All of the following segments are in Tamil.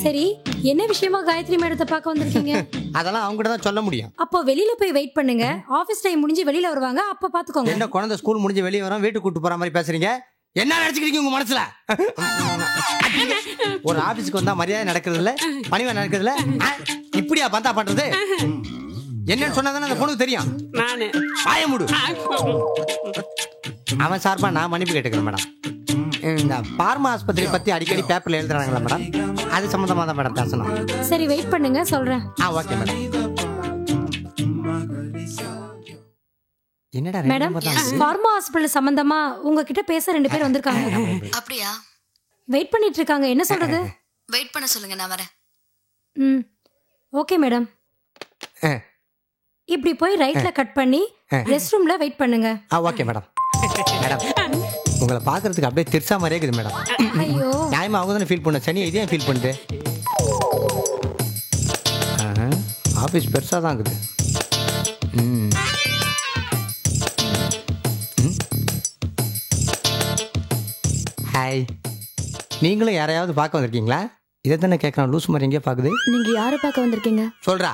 சரி, என்ன விஷயமா காயத்ரி மேடத்தை பார்க்க வந்திருக்கீங்க? அதெல்லாம் அவங்க கிட்ட தான் சொல்ல முடியும். அப்போ வெளியில போய் வெயிட் பண்ணுங்க. ஆபீஸ் டைம் முடிஞ்சு வெளியில வருவாங்க, அப்ப பாத்துக்கோங்க. என்ன குழந்தை ஸ்கூல் முடிஞ்சு வெளியே வரோம், வீட்டுக்கு கூட்டு போற மாதிரி பேசுறீங்க? என்ன நினைச்சுக்கிறீங்க உங்க மனசுல? ஒரு ஆபீஸ்க்கு வந்தா மரியாதை நடக்கிறது இல்ல, பணிவா நடக்கிறது இல்ல. இப்படியா பந்தா பண்றது? என்னன்னு சொன்னதானே அந்த பொண்ணுக்கு தெரியும். நானு வாய மூடு. அவன் சார்பா நான் மன்னிப்பு கேட்டுக்கிறேன் மேடம். இந்த பார்மா ஆஸ்பத்திரி பத்தி அடிக்கடி பேப்பர்ல எழுதுறாங்களா மேடம்? அது சம்பந்தமா தான் மேடம் பேசணும். சரி, வெயிட் பண்ணுங்க, சொல்றேன். Okay madam. என்னடா மேடம், பார்மா ஹாஸ்பிடல் சம்பந்தமா உங்ககிட்ட பேச 2 பேர் வந்திருக்காங்க. அப்படியா? வெயிட் பண்ணிட்டு இருக்காங்க. என்ன சொல்றது? வெயிட் பண்ண சொல்லுங்க, நான் வரேன். Okay madam. இப்படி போய் ரைட்ல கட் பண்ணி ரெஸ்ட் ரூம்ல வெயிட் பண்ணுங்க. Okay madam. மேடம், உங்களை பாக்குறதுக்கு அப்படியே திருசா மாதிரியே இருக்குது மேடம். ஐயோ, நியாயமா அவங்க தானே ஃபீல் பண்ண, சனி இதே ஃபீல் பண்ணுது. ஆஃபீஸ் பெருசாக தான் இருக்குது. ஹாய், நீங்களும் யாரையாவது பார்க்க வந்திருக்கீங்களா? இதை தானே கேட்குறோம். லூஸ் மாதிரி எங்கேயோ பார்க்குது. நீங்க யாரை பார்க்க வந்திருக்கீங்க? சொல்றா.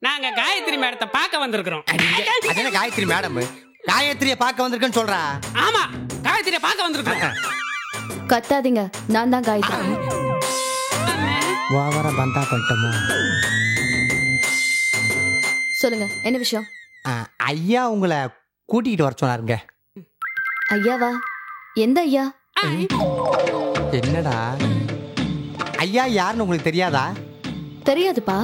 நாங்க காயத்ரி மேடத்தை பார்க்க வந்திருக்கிறோம். அது என்ன காயத்ரி மேடம்? காயத்ரியை பார்க்க வந்திருக்கேன்னு சொல்றா. ஆமா, காயத்ரியை பார்க்க வந்திருக்கிறோம். கத்தாதீங்க, நான் தான் காயத்ரி. ஓவரா பந்தா பண்ணிட்டோமோ? சொல்லுங்க, என்ன விஷயம்? ஐயா உங்களை கூட்டிகிட்டு வர சொன்னாருங்க. ஐயாவா? எந்த ஐயா? என்னடா ஐயா யாருன்னு உங்களுக்கு தெரியாதா? தெரியாதுப்பா.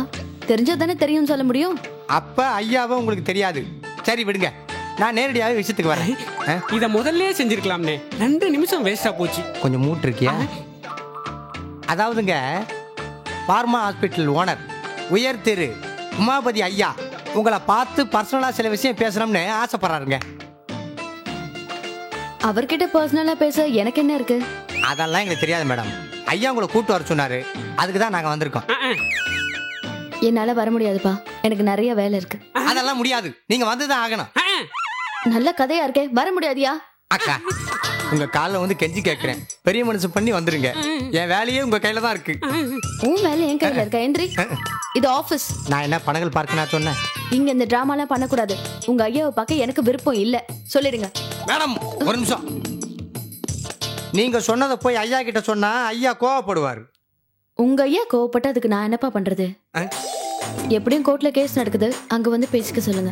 தெரிஞ்சதானே தெரியும் சொல்ல முடியும். அப்ப ஐயாவை உங்களுக்கு தெரியாது. சரி விடுங்க, நான் நேரடியாகவே விஷயத்துக்கு வரேன். இத முதல்ல செஞ்சிருக்கலாம்னே. 2 நிமிஷம் வேஸ்டா போச்சு. கொஞ்சம் மூட்டு இருக்கியா? அதாவதுங்க, பார்மா ஹாஸ்பிட்டல் ஓனர் உயர் திரு உமாபதி ஐயா உங்களை பார்த்து பர்சனலா சில விஷயம் பேசணும்னு ஆசைப்படுறாருங்க. அவர்கிட்ட பர்சனலா பேச எனக்கு என்ன இருக்கு? அதெல்லாம் எங்களுக்கு தெரியாது மேடம். ஐயா உங்களை கூட்டு வர சொன்னாரு, அதுக்கு தான் நாங்க வந்திருக்கோம். என்னால வர முடியாதுப்பா, எனக்கு நிறைய வேலை இருக்கு. அதெல்லாம் முடியாது, நீங்க வந்துதான் ஆகணும். நல்ல கதையா இருக்கே, வர முடியாதியா? அக்கா, உங்க காலில் வந்து கெஞ்சி கேட்கிறேன், பெரிய மனுஷன் பண்ணி வந்துருங்க. என் வேலையே உங்க கையில தான் இருக்கு. உன் வேலை என் கையில இருக்கா? எந்திரி, இது ஆபீஸ். நான் என்ன படங்கள் பார்க்க நான் சொன்னேன்? இங்க இந்த டிராமாலாம் பண்ணக்கூடாது. உங்க ஐயாவை பார்க்க எனக்கு விருப்பம் இல்ல, சொல்லிடுங்க. மேடம் ஒரு நிமிஷம். நீங்க சொன்னதை போய் ஐயா கிட்ட சொன்னா ஐயா கோவப்படுவார். உங்க ஐயா கோவப்பட்டு அதுக்கு நான் என்னப்பா பண்றது? எப்படியும் கோர்ட்ல கேஸ் நடக்குது, அங்க வந்து பேசிக்க சொல்லுங்க.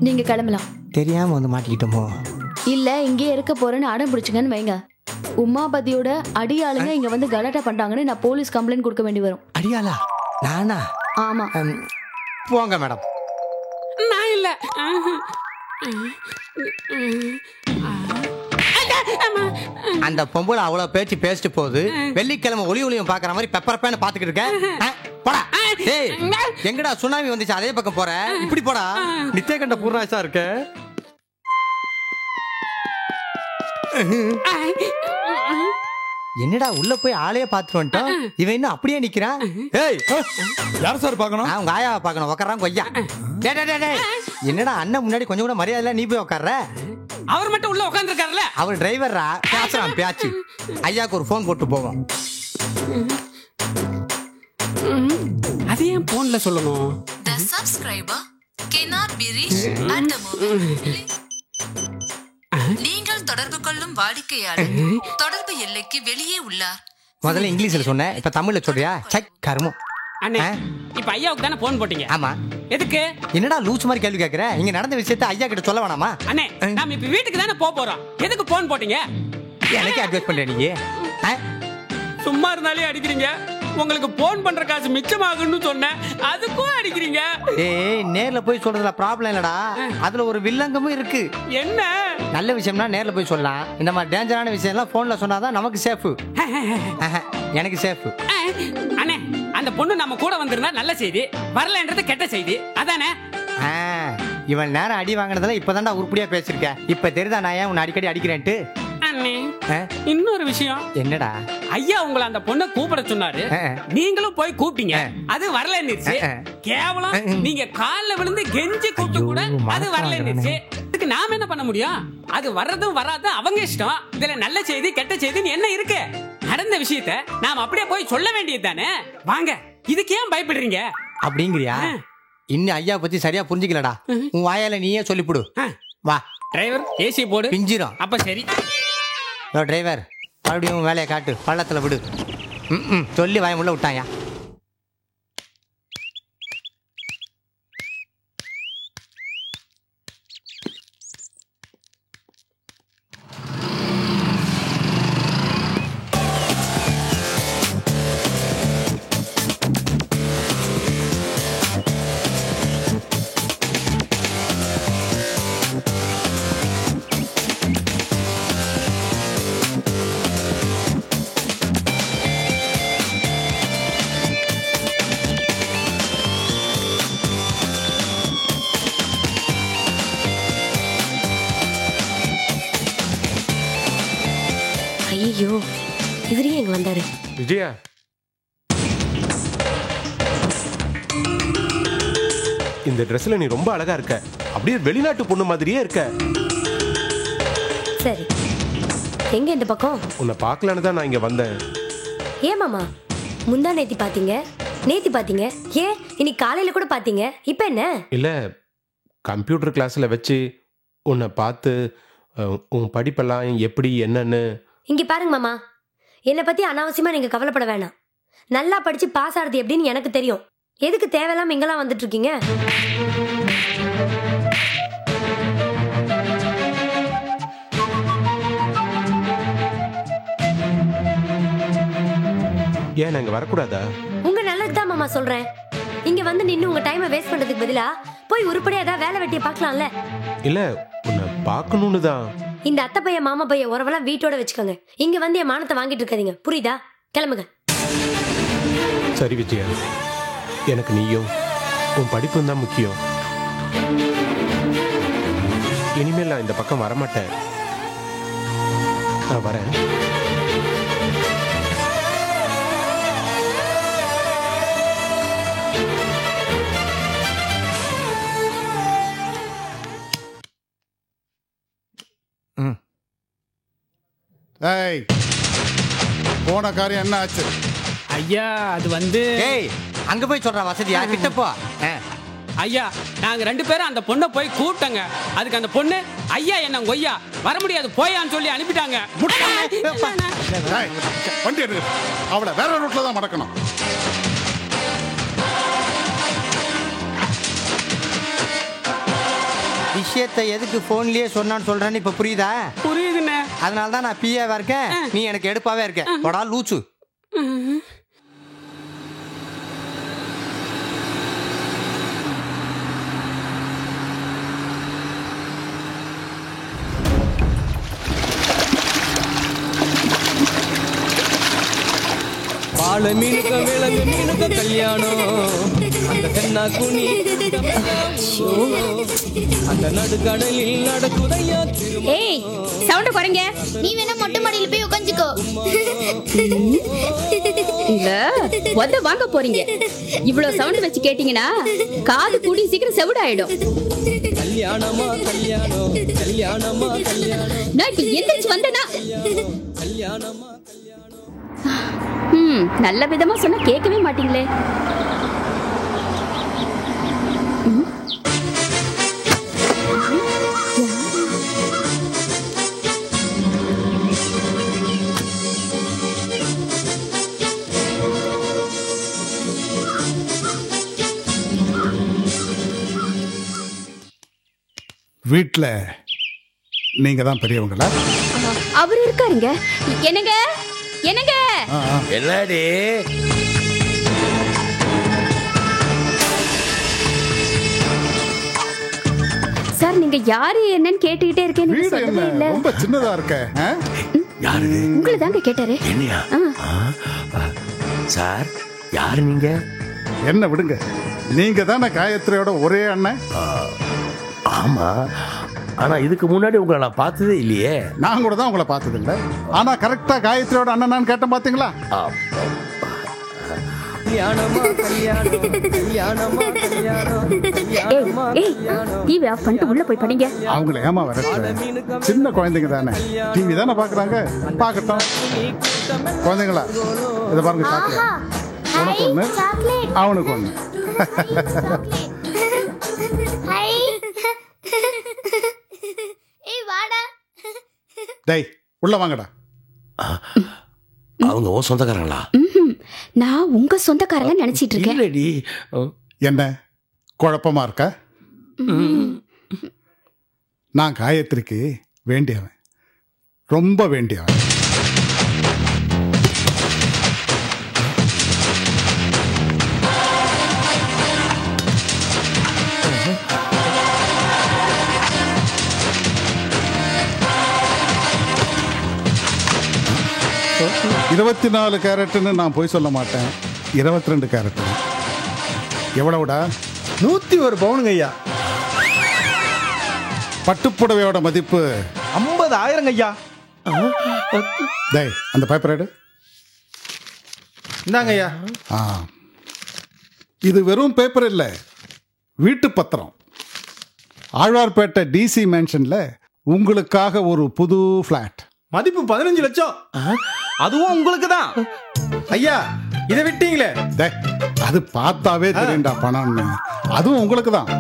நீங்க கிளம்பலாம். தெரியாம வந்து மாட்டிக்கிட்டோமோ? இல்ல இங்கே இருக்க போறேன்னு அடம் பிடிச்சுங்கன்னு வைங்க. உமாபதியோட அடியாளுங்க இங்க வந்து கலாட்டா பண்றாங்கன்னு நான் போலீஸ் கம்ப்ளைண்ட் கொடுக்க வேண்டி வரும். அடியாளா? நானா? ஆமா. போங்க மேடம். நான் இல்ல. அந்த பொம்பளை அவ்வளவு பேச்சு பேசிட்டு போகுது. வெள்ளிக்கிழமை ஒளியும் பாக்குற மாதிரி பெப்பரப்பேன்னு பாத்துக்கிட்டு இருக்கேன். போடா. ஏய், எங்கடா சுனாமி வந்துச்சு அதே பக்கம் போற? இப்படி போடா. நித்திய கண்ட பூர்ணாசா இருக்க. என்னடா உள்ள போய் ஆளையே பாத்துட்டு வந்துட்டோம், இவன் இன்னும் அப்படியே நிக்கிறான். ஏய், யார சார் பார்க்கணும்? உங்க ஆயாவை பார்க்கணும். உட்காரான் கொய்யா. என்னடா அண்ணன் முன்னாடி கொஞ்சம் கூட மரியாதை இல்ல, நீ போய் உட்கார்ற? அவர் மட்டும் உள்ள உட்கார்ந்திருக்காருல. அவர் டிரைவரா, பேசுறான் பேச்சு. ஐயாக்கு ஒரு போன் போட்டு போவோம். அது ஏன் போன்ல சொல்லணும்? The subscriber cannot be reached at the moment. நீங்கள் தொடர்பு கொள்ளும் வாடிக்கையாளர் தொடர்பு எல்லைக்கு வெளியே உள்ளார். முதல்ல இங்கிலீஷ்ல சொன்னேன், இப்ப தமிழ்ல சொல்றியா? சக் கர்மம். அண்ணே, இப்ப ஐயாவுக்கு தானே போன் போட்டீங்க? ஆமா. எதுக்கு? என்னடா லூஸ் மாதிரி கேள்வி கேக்குற? இங்க நடந்த விஷயத்தை ஐயா கிட்ட சொல்ல வேணாமா? அண்ணே, நாம இப்ப வீட்டுக்கு தானே போறோம். எதுக்கு போன் போட்டீங்க? எனக்கு அட்வைஸ் பண்ற நீ? சும்மா இருந்தாலே அடிக்கிறீங்க. உங்களுக்கு போன் பண்ற காசு மிச்சமாகும்னு சொன்னேன், அதுக்கும் அடிக்கிறீங்க. ஏய், நேர்ல போய் சொல்றதுல ப்ராப்ளம் இல்லடா, அதுல ஒரு வில்லங்கமும் இருக்கு. என்ன? நல்ல விஷயம்னா நேர்ல போய் சொல்லலாம். இந்த மாதிரி டேஞ்சரான விஷயம் எல்லாம் போன்ல சொன்னாதான் நமக்கு சேஃப். எனக்கு சேஃப். அண்ணே, அந்த பொண்ணு நம்ம கூட வந்திருந்தா நல்ல செய்தி, வரலன்றது கெட்ட செய்தி. அதானே? இவன் நேரம் அடி வாங்கினதுல இப்பதான்டா உருப்படியா பேசிருக்க. இப்ப தெரியுதா நான் ஏன் உன்னை அடிக்கடி அடிக்கிறேன்ட்டு? அண்ணே, இன்னொரு விஷயம். என்னடா? ஐயா உங்களை அந்த பொண்ணை கூப்பிட சொன்னாரு, நீங்களும் போய் கூப்பிட்டீங்க, அது வரலன்னுச்சு. கேவலம், நீங்க கால்ல விழுந்து கெஞ்சி கூப்பிட்டு கூட அது வரலன்னுச்சு. இதுக்கு நாம என்ன பண்ண முடியும்? அது வர்றதும் வராதும் அவங்க இஷ்டம். இதுல நல்ல செய்தி கெட்ட செய்தின்னு என்ன இருக்கு? நடந்த விஷயத்த நாம அப்படியே போய் சொல்ல வேண்டியது தானே. வாங்க, இதுக்கு ஏன் பயப்படுறீங்க? அப்படிங்கிறியா? இன்னும் ஐயா பத்தி சரியா புரிஞ்சுக்கலடா. உன் வாயால நீயே சொல்லிவிடு. வா டிரைவர், ஏசி போடு. பிஞ்சிரும். அப்ப சரி. டிரைவர், மறுபடியும் வேலையை காட்டு, பள்ளத்துல விடு. சொல்லி வாயமுள்ள விட்டாயா? ஐயோ, இவரே எங்க வந்தாரு? விஜயா, இந்த ட்ரெஸ்ல நீ ரொம்ப அழகா இருக்க. அப்படியே வெளிநாட்டு பொண்ணு மாதிரியே இருக்க. சரி, எங்க இந்த பக்கம்? உன்னை பார்க்கலான்னு தான் நான் இங்க வந்தேன். ஏன் மாமா, முந்தா நேத்தி பாத்தீங்க, நேத்தி பாத்தீங்க, ஏன் இன்னைக்கு காலையில கூட பாத்தீங்க, இப்ப என்ன? இல்ல, கம்ப்யூட்டர் கிளாஸ்ல வச்சு உன்னை பார்த்து உன் படிப்பெல்லாம் எப்படி என்னன்னு. இங்க பாருங்க மாமா, என்னை பத்தி அனாவசியமா நீங்க கவலைப்பட வேணாம். நல்லா படிச்சு பாஸ் ஆறது எப்படின்னு எனக்கு தெரியும். எதுக்கு தேவையில்லாம இங்கெல்லாம் வந்துட்டு இருக்கீங்க? ஏன் நாங்க வரக்கூடாதா? உங்க நல்லதுதான் மாமா சொல்றேன். இங்க வந்து நின்னு உங்க டைமை வேஸ்ட் பண்றதுக்கு பதிலா போய் உருப்படியா ஏதாவது வேலை வெட்டிய பார்க்கலாம்ல. இல்ல, உன்னை பார்க்கணும்னு தான். இந்த அத்தை பையன் மாமா பையன் உறவெல்லாம் வீட்டோட வச்சுக்கோங்க. இங்க வந்து என் மானத்தை வாங்கிட்டு இருக்காதீங்க, புரியுதா? கிளம்புங்க. சரி விஜயா, எனக்கு நீயும் உன் படிப்பும் தான் முக்கியம். இனிமேல் நான் இந்த பக்கம் வரமாட்டேன். நான் வரேன். ஏய், போன காரியம் என்ன ஆச்சு? ஐயா, அது வந்து ஏய், அங்க போய் சொல்ற வசதியா? கிட்ட போ. ஐயா, நாங்க 2 பேரும் அந்த பொண்ணை போய் கூப்பிட்டங்க. அதுக்கு அந்த பொண்ணு ஐயா என்ன கொய்யா வர முடியாது போயான்னு சொல்லி அனுப்பிட்டாங்க. ஏய், வண்டி எடுக்க, அவளை வேற ரூட்ல தான் மடக்கணும். விஷயத்தை எதுக்கு போன்லயே சொன்னான்னு சொல்றேன்னு இப்ப புரியுதா? புரியுதுண்ணே. அதனால தான் நான் பிஏவா இருக்கேன், நீ எனக்கு எடுப்பாவே இருக்க. போடா லூச்சு. பால மீனுக்க விலங்கு மீனுக்க கல்யாணம், அந்த தென்னா குனி அந்த நடுக்கடலில் நடக்குதையா. ஏய், சவுண்ட் குறைங்க. நீ வேணா மொட்டை மாடியில போய் உட்காந்துக்கோ. இல்ல வந்த வாங்க போறீங்க. இவ்வளவு சவுண்ட் வச்சு கேட்டீங்கன்னா காது கூடி சீக்கிரம் செவிடாயிடும். கல்யாணமா கல்யாணம், கல்யாணமா கல்யாணம், நான் இப்ப எந்திரிச்சு வந்தேனா கல்யாணமா கல்யாணம். நல்ல விதமா சொன்னா கேட்கவே மாட்டீங்களே. வீட்டுல நீங்க தான் பெரியவங்களா? அவர் இருக்காருங்க. என்னங்க என்னங்க? என்னடி சார், நீங்க யாரு என்னன்னு கேட்டுக்கிட்டே இருக்கேன். நீங்க சொல்லவே இல்ல. ரொம்ப சின்னதா இருக்க. யாரு? உங்களை தாங்க கேட்டாரு. என்னையா? சார், யாரு நீங்க? என்ன விடுங்க, நீங்க தானே காயத்ரியோட ஒரே அண்ணன்? ஆமா, ஆனா இதுக்கு முன்னாடி உங்களை நான் பார்த்ததே இல்லையே. நான் கூட தான் உங்களை பார்த்தது இல்லை. ஆனா கரெக்டா காயத்ரியோட அண்ணனான்னு கேட்டேன், பாத்தீங்களா? கல்யாணமா கல்யாணம் கல்யாணமா கல்யாணம் கல்யாணமா கல்யாணம். டிவி ஆஃப் பண்ணிட்டு உள்ள போய் படிங்க. அவங்கள ஏமா வர சின்ன குழந்தைங்க தானே, டிவி தானே பாக்குறாங்க, பாக்கட்டும். குழந்தைங்களா இதை பாருங்க, சாக்லேட் உனக்கு ஒண்ணு அவனுக்கு ஒண்ணு. டேய் உள்ள வாங்கடா. அவங்க ஓ சொந்தக்காரங்களா? நான் உங்க சொந்தக்காரங்க நினைச்சிட்டு இருக்கேன். இல்லடி. என்ன குழப்பமா இருக்கா? நான் காயத்ரிக்கு வேண்டியவன், ரொம்ப வேண்டியவன். இருபத்தி 4 கேரட்னு நான் போய் சொல்ல மாட்டேன், 22 கேரட். எவ்வளவுடா? 101 பவுனுங்க ஐயா. பட்டுப்புடவையோட மதிப்பு 50,000 ஐயா. டேய் அந்த பேப்பர் எடு. இந்தாங்க ஐயா. இது வெறும் பேப்பர் இல்லை, வீட்டு பத்திரம். ஆழ்வார்பேட்டை டிசி மேன்ஷன்ல உங்களுக்காக ஒரு புது பிளாட். மதிப்பு 15 லட்சம். அதுவும் உங்களுக்கு தான் ஐயா. இதை விட்டீங்களே. அது பார்த்தாவே தெரியும்டா பணம்னு. அதுவும் உங்களுக்கு தான்.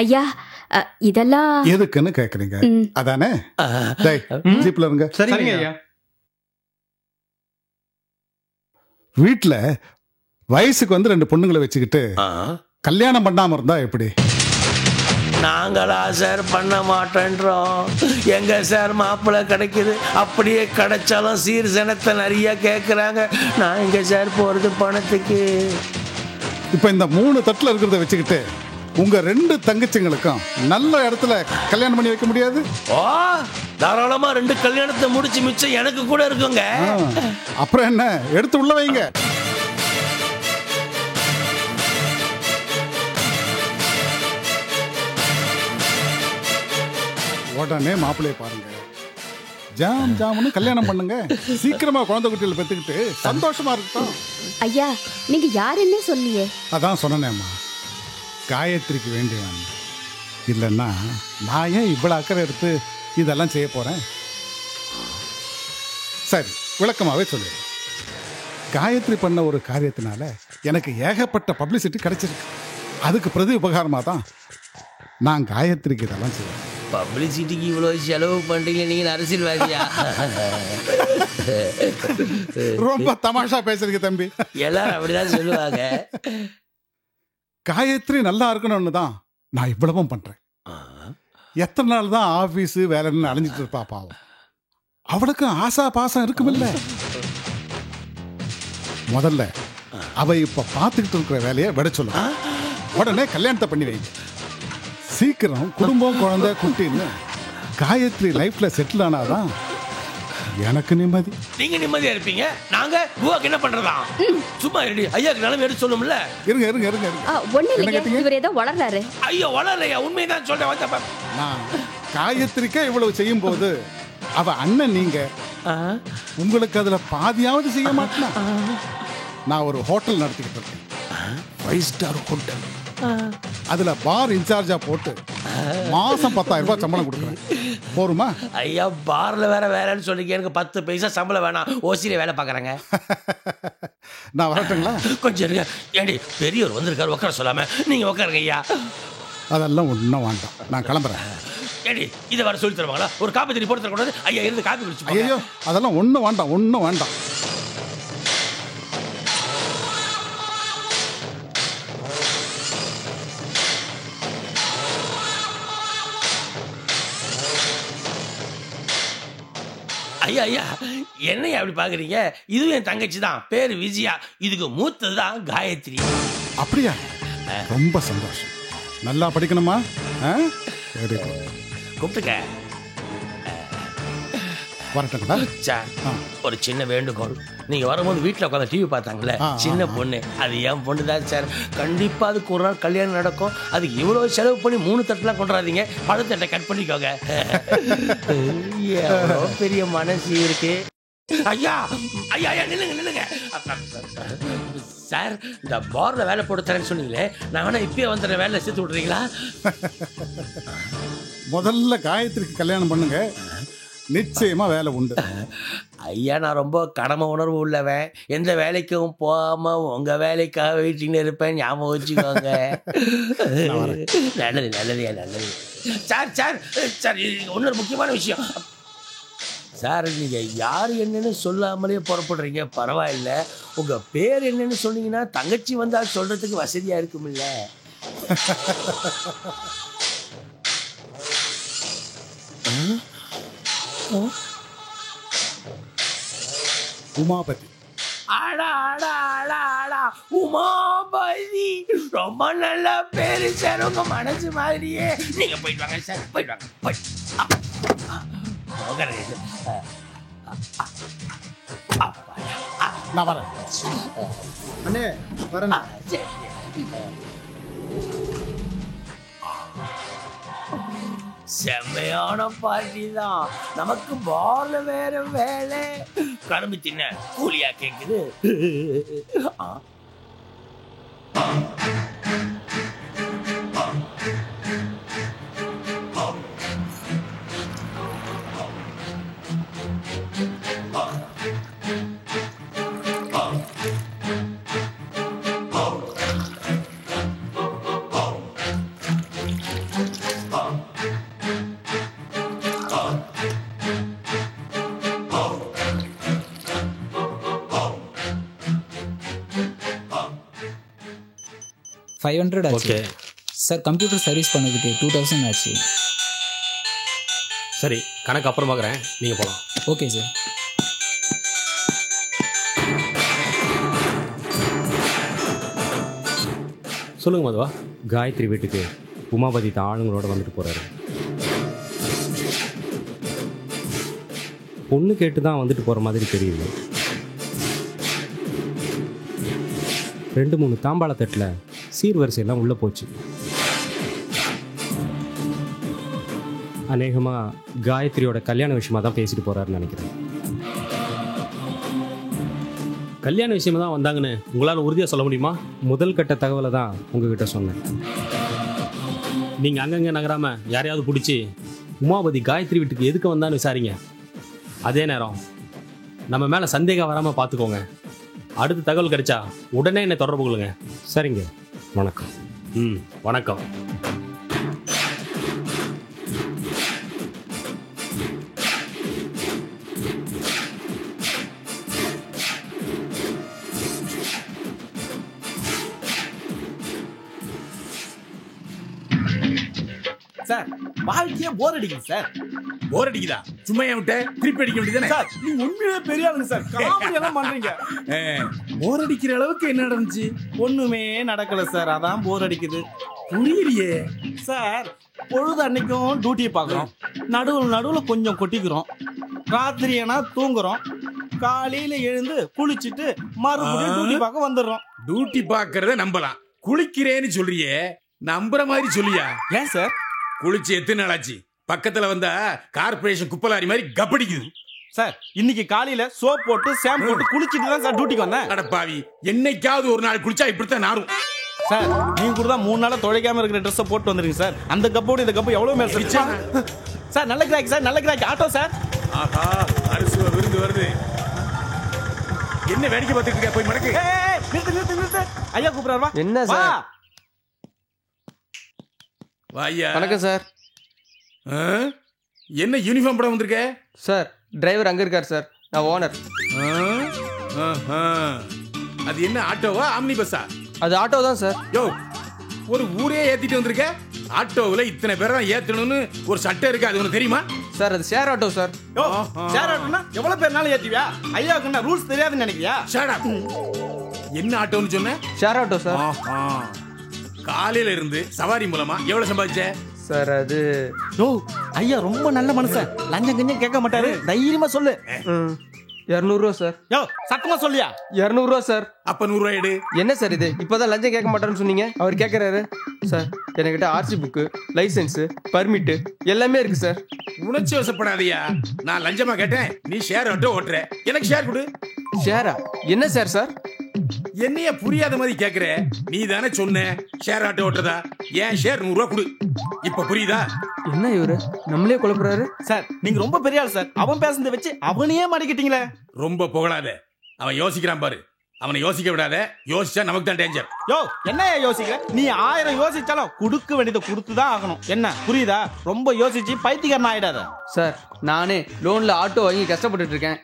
ஐயா இதெல்லாம் எதுக்குன்னு கேக்குறீங்க அதானே? ஜீப்ல இருங்க. சரிங்க ஐயா. வீட்டுல வயசுக்கு வந்து 2 பொண்ணுங்களை வச்சுக்கிட்டு கல்யாணம் பண்ணாம இருந்தா எப்படி? நாங்களா சார் பண்ண மாட்டேன்றோம். எங்க சார் மாப்பிள்ளை கிடைக்குது, அப்படியே கிடைச்சாலும் சீர் சனத்தை நிறைய கேட்குறாங்க. நான் எங்க சார் போறது பணத்துக்கு? இப்ப இந்த 3 தட்டுல இருக்கிறத வச்சுக்கிட்டு உங்க 2 தங்கச்சிங்களுக்கும் நல்ல இடத்துல கல்யாணம் பண்ணி வைக்க முடியாது? ஓ தாராளமா 2 கல்யாணத்தை முடிச்சு மிச்சம் எனக்கு கூட இருக்குங்க. அப்புறம் என்ன, எடுத்து உள்ள வைங்க. உடனே மாப்பிள்ளைய பாருங்க, ஜாம் ஜாம்னு கல்யாணம் பண்ணுங்க. சீக்கிரமா குழந்தை குட்டிகள் பெற்றுக்கிட்டு சந்தோஷமா இருக்கட்டும். ஐயா நீங்க யாருன்னே சொல்லியே. அதான் சொன்னேம்மா, காயத்ரிக்கு வேண்டியவன். இல்லைன்னா நான் ஏன் இவ்வளவு அக்கறை எடுத்து இதெல்லாம் செய்ய போறேன்? சரி விளக்கமாவே சொல்லு. காயத்ரி பண்ண ஒரு காரியத்தினால எனக்கு ஏகப்பட்ட பப்ளிசிட்டி கிடைச்சிருக்கு. அதுக்கு பிரதி உபகாரமா தான் நான் காயத்ரிக்கு இதெல்லாம் செய்வேன். பப்ளிசிட்டிக்கு இவ்வளவு செலவு பண்றீங்க நீங்க, அரசியல்வாதியா? ரொம்ப தமாஷா பேசுறீங்க தம்பி. எல்லாரும் அப்படிதான் சொல்லுவாங்க. காயத்ரி நல்லா இருக்கணும்னு தான் நான் இவ்வளவும் பண்றேன். எத்தனை நாள் தான் ஆபீஸ் வேலைன்னு அலைஞ்சிட்டு இருப்பா பாவம். அவளுக்கு ஆசா பாசம் இருக்குமில்ல. முதல்ல அவ இப்ப பார்த்துக்கிட்டு இருக்கிற வேலையை விட சொல்ல, உடனே கல்யாணத்தை பண்ணி வைங்க. சீக்கிரம் குடும்பம் குழந்தை குட்டின்னு காயத்ரி லைஃப்ல செட்டில் ஆனாதான் எனக்கு நிம்மதி. நீங்க நிம்மதியா இருப்பீங்க, நாங்க குவாக்கு என்ன பண்றதா? சும்மா ரெடி ஐயாக்கு நிலைமை எடுத்து சொல்லும்ல. இருங்க இருங்க இருங்க. ஒண்ணு இல்லைங்க, இவர் ஏதோ வளர்றாரு. ஐயோ வளரலையா? உண்மைதான் சொல்றேன். நான் காயத்ரிக்கே இவ்வளவு செய்யும் போது அவ அண்ணன் நீங்க, உங்களுக்கு அதுல பாதியாவது செய்ய மாட்டேனா? நான் ஒரு ஹோட்டல் நடத்திக்கிட்டு இருக்கேன், 5 ஸ்டார் ஹோட்டல். அதுல பார் இன்சார்ஜா போட்டு மாசம் 10,000 ரூபாய் சம்பளம் கொடுக்குறேன். போருமா? ஐயா பார்ல வேற வேலைன்னு சொல்லிக்க, எனக்கு 10 பைசா சம்பளம் வேணாம். ஓசியில வேலை பாக்குறாங்க. நான் வரட்டுங்களா? கொஞ்சம் இருங்க. ஏடி பெரியவர் வந்திருக்காரு, உட்கார சொல்லாம நீங்க உட்காருங்க ஐயா. அதெல்லாம் ஒன்றும் வேண்டாம், நான் கிளம்புறேன். ஏடி இதை வர சொல்லி தருவாங்களா? ஒரு காப்பி தண்ணி போட்டு தரக்கூடாது? ஐயா இருந்து காப்பி குடிச்சு. ஐயோ அதெல்லாம் ஒன்றும் வேண்டாம், ஒன்றும் வேண்டாம். ஐயா ஐயா என்னையா அப்படி பாக்குறீங்க? இதுவும் என் தங்கச்சி தான், பேரு விஜயா. இதுக்கு மூத்தது தான் காயத்ரி. அப்படியா? ரொம்ப சந்தோஷம். நல்லா படிக்கணுமா? கூப்பிட்டுக்க. வரட்டுங்களா? ஒரு சின்ன வேண்டுகோள். நீங்க வரும்போது வீட்டில் உட்காந்து டிவி பார்த்தாங்களே சின்ன பொண்ணு, அது என் பொண்ணு தான் சார். கண்டிப்பா அதுக்கு ஒரு நாள் கல்யாணம் நடக்கும். அதுக்கு இவ்வளவு செலவு பண்ணி 3 தட்டுலாம் கொண்டாடுறீங்க, பழத்தட்டை கட் பண்ணிக்கோங்க. எவ்வளோ பெரிய மனசு இருக்கு. ஐயா ஐயா ஐயா நில்லுங்க நில்லுங்க சார். இந்த பார்ல வேலை போட்டு தரேன்னு சொன்னீங்களே, நான் வேணா இப்பயே வந்துடுற வேலை சேர்த்து விட்றீங்களா? முதல்ல காயத்ரிக்கு கல்யாணம் பண்ணுங்க, நிச்சயமா வேலை உண்டு. ஐயா நான் ரொம்ப கடமை உணர்வு உள்ளவன். எந்த வேலைக்கும் போகாம உங்க வேலைக்காக வெயிட்டிங் இருப்பேன், ஞாபகம் வச்சுக்கோங்க. நல்லது நல்லது நல்லது சார். சார் சார் இன்னொரு முக்கியமான விஷயம் சார். நீங்க யார் என்னன்னு சொல்லாமலே புறப்படுறீங்க, பரவாயில்ல. உங்க பேர் என்னன்னு சொன்னீங்கன்னா தங்கச்சி வந்தா சொல்றதுக்கு வசதியா இருக்கும்ல. உமாபதி. உமாபதி ரொம்ப நல்ல பேரு சார், உங்க மனசு மாதிரியே. நீங்க போயிட்டு வாங்க சார், போயிட்டு வாங்க. நான் வரேன் அண்ணே, வரேன். செம்மையான பார்ட்டி தான். நமக்கு பார்ல வேற வேலை, கரும்பு தின்ன கூலியா கேக்குது. $500 ஆச்சு சார். கம்ப்யூட்டர் சர்வீஸ் பண்ணதுக்கு 2000 ஆச்சு. சரி, கணக்கு அப்புறம் பார்க்குறேன், நீங்கள் போகலாம். Okay sir. சொல்லுங்க மதுவா. காயத்ரி வீட்டுக்கு உமாபதி தான் ஆளுங்களோட வந்துட்டு போகிறாரு. பொண்ணு கேட்டு தான் வந்துட்டு போகிற மாதிரி தெரியுது. 2-3 தாம்பாள தட்டில் சீர்வரிசையெல்லாம் உள்ளே போச்சு. அநேகமாக காயத்ரியோட கல்யாண விஷயமா தான் பேசிட்டு போகிறாருன்னு நினைக்கிறேன். கல்யாண விஷயமா தான் வந்தாங்கன்னு உங்களால் உறுதியாக சொல்ல முடியுமா? முதல் கட்ட தகவலை தான் உங்ககிட்ட சொன்னேன். நீங்கள் அங்கங்கே நகராமல் யாரையாவது பிடிச்சி உமாபதி காயத்ரி வீட்டுக்கு எதுக்கு வந்தான்னு விசாரிங்க. அதே நேரம் நம்ம மேலே சந்தேகம் வராமல் பார்த்துக்கோங்க. அடுத்த தகவல் கிடைச்சா உடனே என்னை தொடர்பு கொள்ளுங்க. சரிங்க, வணக்கம். வணக்கம். சார் வாழ்க்கையே போர் அடிக்குது சார். போர் அடிக்குதா? சும்மா ஏன் விட்ட திருப்பி அடிக்க வேண்டியதானே சார்? நீங்க உண்மையிலே பெரிய ஆளுங்க சார், காமெடி எல்லாம் பண்றீங்க. போர் அடிக்கிற அளவுக்கு என்ன நடந்துச்சு? ஒண்ணுமே நடக்கல சார், அதான் போர் அடிக்குது. புரியலையே சார். பொழுது அன்னைக்கும் டியூட்டியை பார்க்குறோம், நடுவுல கொஞ்சம் கொட்டிக்கிறோம், ராத்திரி ஏன்னா தூங்குறோம், காலையில எழுந்து குளிச்சுட்டு மறுபடியும் டியூட்டி பார்க்க வந்துடுறோம். டியூட்டி பார்க்கறத நம்பலாம், குளிக்கிறேன்னு சொல்றியே, நம்புற மாதிரி சொல்லியா? ஏன் சார்? குளிச்சு எத்தனை நாள் ஆச்சு? பக்கத்துல வந்தா கார்பரேஷன் குப்பலாரி மாதிரி கப்படிக்குது. சார் இன்னைக்கு காலையில சோப் போட்டு ஷாம்பு போட்டு குளிச்சிட்டு தான் சார் டியூட்டிக்கு வந்தேன். அட பாவி, என்னைக்காவது ஒரு நாள் குளிச்சா இப்படித்தான் நாரும். சார் நீங்க கூட தான் 3 நாளா துடைக்காம இருக்கிற ட்ரெஸ்ஸை போட்டு வந்துருங்க சார். அந்த கப்போடு இந்த கப்பு எவ்வளவு மேல சார்? நல்ல கிராக்கி சார், நல்ல கிராக்கி ஆட்டோ சார். ஆஹா, அரிசுவ விருந்து வருது. என்ன வேடிக்கை பார்த்துட்டு இருக்க? போய் மடக்கு. நிறுத்து. ஐயா கூப்பிடுறாரு, வா. என்ன சார்? வாயா. வணக்கம் சார். என்ன யூனிஃபார்ம் போட வந்திருக்க? சார் டிரைவர் அங்க இருக்கார் சார், நான் ஓனர். அது என்ன ஆட்டோவா ஆம்னி பஸ்ஸா? அது ஆட்டோ தான் சார். யோ, ஒரு ஊரே ஏத்திட்டு வந்திருக்க. ஆட்டோவில் இத்தனை பேர் தான் ஏத்தணும்னு ஒரு சட்டம் இருக்கு, அது உனக்கு தெரியுமா? சார் அது ஷேர் ஆட்டோ சார். யோ, ஷேர் ஆட்டோனா எவ்வளவு பேர்னாலும் ஏத்திவியா? ஐயாவுக்கு என்ன ரூல்ஸ் தெரியாதுன்னு நினைக்கிறியா? Shut up. என்ன ஆட்டோன்னு சொன்ன? Share auto sir. காலையில இருந்து சவாரி மூலமா எவ்வளவு சம்பாதிச்ச? சார் அது யோ, ஐயா ரொம்ப நல்ல மனுஷன், லஞ்சம் கஞ்சம் கேட்க மாட்டாரு, தைரியமா சொல்லு. 200 சார். யோ சத்தமா சொல்லியா? 200 சார். அப்ப 100 எடு. என்ன சார் இது? இப்பதான் லஞ்சம் கேட்க மாட்டேன்னு சொன்னீங்க. அவர் கேட்கறாரு. சார் என்கிட்ட ஆர்சி புக்கு, லைசன்ஸ், பர்மிட் எல்லாமே இருக்கு சார். உணர்ச்சி வசப்படாதியா. நான் லஞ்சமா கேட்டேன், நீ ஷேர் ஆட்டோ ஓட்டுற. எனக்கு ஷேர் கொடு. ஷேரா? என்ன சார்? சார் என்னைய புரியாத மாதிரி கேக்குற. நீ தானே சொன்ன ஷேர் ஆட்டோ ஓட்டுறதா? ஏன் ஷேர் 100 ரூபா கொடு. இப்ப புரியுதா? என்ன இவரு நம்மளே குழப்புறாரு? சார் நீங்க ரொம்ப பெரிய ஆள் சார். அவன் பேசுனதை வச்சு அவனையே மாட்டிக்கிட்டீங்களே. ரொம்ப புகழாத. அவன் யோசிக்கிறான் பாரு. அவனை யோசிக்க விடாத. யோசிச்சா நமக்கு தான் டேஞ்சர். யோ என்ன யோசிக்கிற? நீ 1000 யோசிச்சாலும் கொடுக்க வேண்டியதை கொடுத்துதான் ஆகணும். என்ன புரியுதா? ரொம்ப யோசிச்சு பைத்தியக்காரன் ஆயிடாத. சார் நானே லோன்ல ஆட்டோ வாங்கி கஷ்டப்பட்டு இருக்கேன்.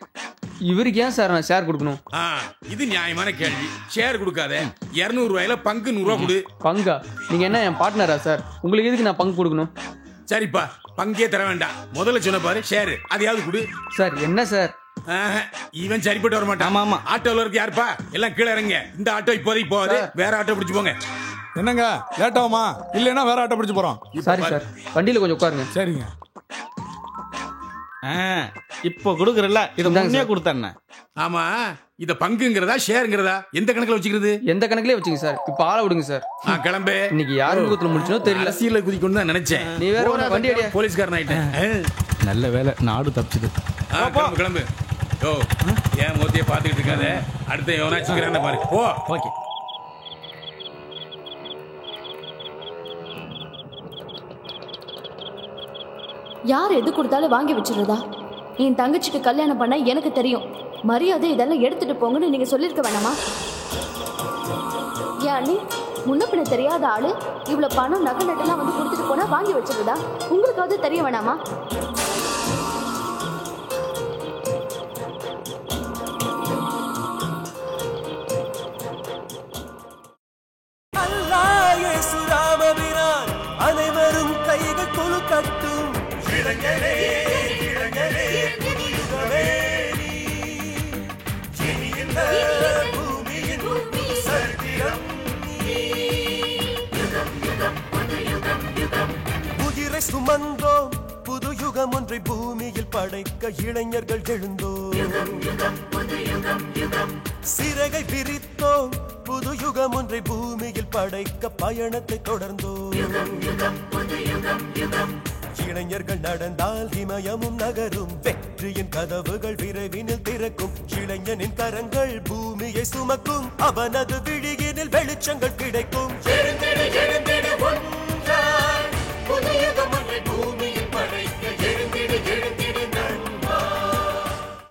இவருக்கு ஏன் சார் நான் ஷேர் கொடுக்கணும்? இது நியாயமான கேள்வி. ஷேர் கொடுக்காத. 200 ரூபாயில பங்கு 100 ரூபா கொடு. பங்கா? நீங்க என்ன என் பார்ட்னரா சார்? உங்களுக்கு எதுக்கு நான் பங்கு கொடுக்கணும்? சரிப்பா பங்கே தர வேண்டாம். முதல்ல சொன்ன பாரு ஷேர் அதையாவது கொடு. சார் என்ன சார்? இவன் சரிப்பட்டு வர மாட்டான். ஆமா ஆட்டோல இருக்கு யாருப்பா? எல்லாம் கீழே இறங்க. இந்த ஆட்டோ இப்போதைக்கு போகாது. வேற ஆட்டோ பிடிச்சு போங்க. என்னங்க லேட் ஆகுமா? இல்லைன்னா வேற ஆட்டோ பிடிச்சு போறோம். சாரி சார், வண்டியில கொஞ்சம் உட்காருங்க. சரிங்க. இப்போ கொடுக்கறல இத முன்னே கொடுத்தேன். ஆமா இத பங்குங்கிறதா ஷேர்ங்கிறதா எந்த கணக்குல வச்சுக்கிறது? எந்த கணக்குலயே வச்சுங்க சார். இப்ப ஆள விடுங்க சார். கிளம்பு. இன்னைக்கு யாரு கூத்துல முடிச்சனோ தெரியல. அரசியல குதிக்கணும் தான் நினைச்சேன். நீ வேற ஒரு வண்டி அடியா. போலீஸ்காரன் ஆயிட்டேன். நல்ல வேலை நாடு தப்பிச்சது. கிளம்பு கிளம்பு. ஓ ஏன் மோத்திய பாத்துக்கிட்டு இருக்காத. அடுத்த எவனா சிக்கிறான பாரு. போ. ஓகே. யார் எது கொடுத்தாலும் வாங்கி வச்சிருந்தா? என் தங்கச்சிக்கு கல்யாணம் பண்ண எனக்கு தெரியும். மரியாதை இதெல்லாம் எடுத்துட்டு போங்கன்னு நீங்க சொல்லிருக்க வேணாமா? ஏன் முன்ன பின்ன தெரியாத ஆளு இவ்வளவு பணம் நகை நட்டெல்லாம் வந்து கொடுத்துட்டு போனா வாங்கி வச்சிருந்தா? உங்களுக்காவது தெரிய வேணாமா? அனைவரும் கைகள் கொழு கட்டும். இளைஞரே இளைஞரே புதுயுகமே நீ இந்த பூமியின் சரித்திரம் நீ. யுகம் யுகம் புது யுகம் யுகம். உயிரை சுமந்தோம் புது யுகம் ஒன்றை பூமியில் படைக்க இளைஞர்கள் எழுந்தோம். யுகம் யுகம் புது யுகம் யுகம். சிறகை விரித்தோம் புது யுகம் ஒன்றை பூமியில் படைக்க பயணத்தை தொடர்ந்தோம். யுகம் யுகம் புது யுகம் யுகம். இளைஞர்கள் நடந்தால் இமயமும் நகரும். வெற்றியின் கதவுகள் விரைவினில் திறக்கும். இளைஞனின் கரங்கள் பூமியை சுமக்கும். அவனது விழியினில் வெளிச்சங்கள் கிடைக்கும். எழுந்திரு எழுந்திரு